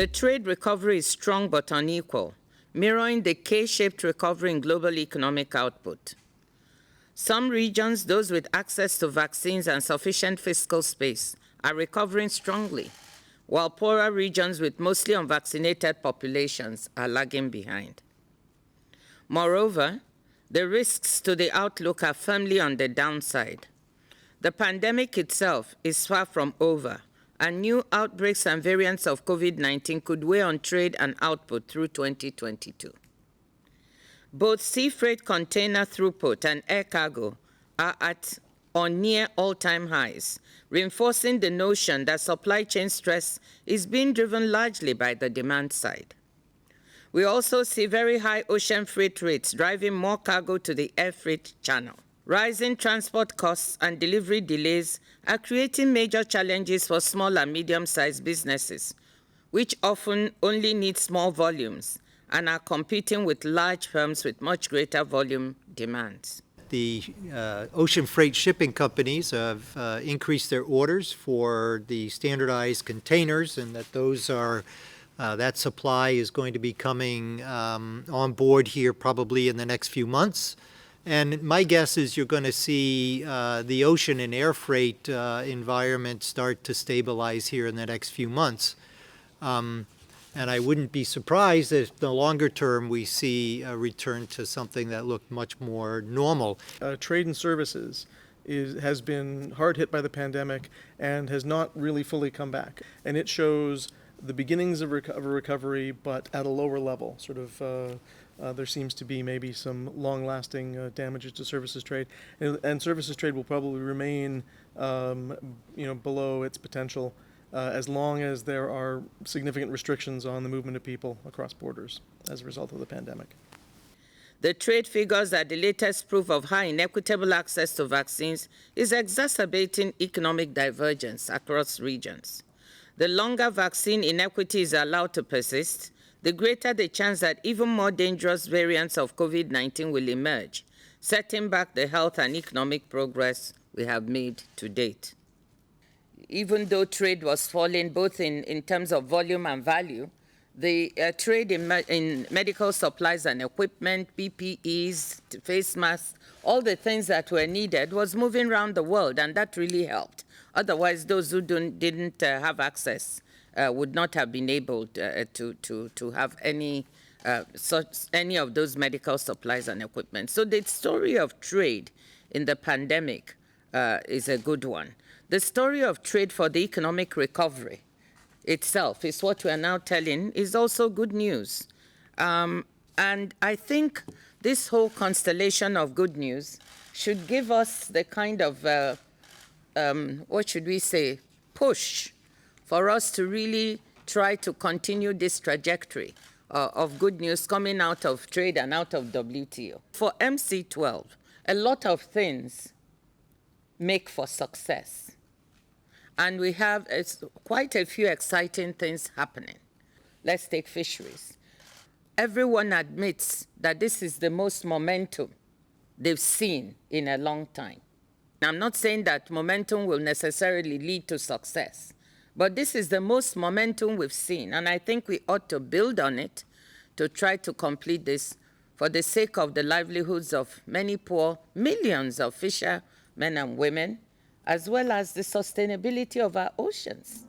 The trade recovery is strong but unequal, mirroring the K-shaped recovery in global economic output. Some regions, those with access to vaccines and sufficient fiscal space, are recovering strongly, while poorer regions with mostly unvaccinated populations are lagging behind. Moreover, the risks to the outlook are firmly on the downside. The pandemic itself is far from over, and new outbreaks and variants of COVID-19 could weigh on trade and output through 2022. Both sea freight container throughput and air cargo are at or near all-time highs, reinforcing the notion that supply chain stress is being driven largely by the demand side. We also see very high ocean freight rates driving more cargo to the air freight channel. Rising transport costs and delivery delays are creating major challenges for small and medium-sized businesses, which often only need small volumes and are competing with large firms with much greater volume demands. The ocean freight shipping companies have increased their orders for the standardized containers, and that those are that supply is going to be coming on board here probably in the next few months. And my guess is you're going to see the ocean and air freight environment start to stabilize here in the next few months. And I wouldn't be surprised if in the longer term we see a return to something that looked much more normal. Trade and services has been hard hit by the pandemic and has not really fully come back. And it shows the beginnings of a recovery, but at a lower level. Sort of, there seems to be maybe some long-lasting damages to services trade, and services trade will probably remain, below its potential. As long as there are significant restrictions on the movement of people across borders as a result of the pandemic. The trade figures are the latest proof of how inequitable access to vaccines is exacerbating economic divergence across regions. The longer vaccine inequity is allowed to persist, the greater the chance that even more dangerous variants of COVID-19 will emerge, setting back the health and economic progress we have made to date. Even though trade was falling both in terms of volume and value, the trade in medical supplies and equipment, PPEs, face masks, all the things that were needed was moving around the world, and that really helped. Otherwise, those who didn't have access would not have been able to have any of those medical supplies and equipment. So the story of trade in the pandemic is a good one. The story of trade for the economic recovery itself is what we are now telling is also good news. And I think this whole constellation of good news should give us the kind of, push for us to really try to continue this trajectory of good news coming out of trade and out of WTO. For MC12, a lot of things make for success. And we have quite a few exciting things happening. Let's take fisheries. Everyone admits that this is the most momentum they've seen in a long time. I'm not saying that momentum will necessarily lead to success, but this is the most momentum we've seen, and I think we ought to build on it to try to complete this for the sake of the livelihoods of many poor, millions of fishermen and women, as well as the sustainability of our oceans.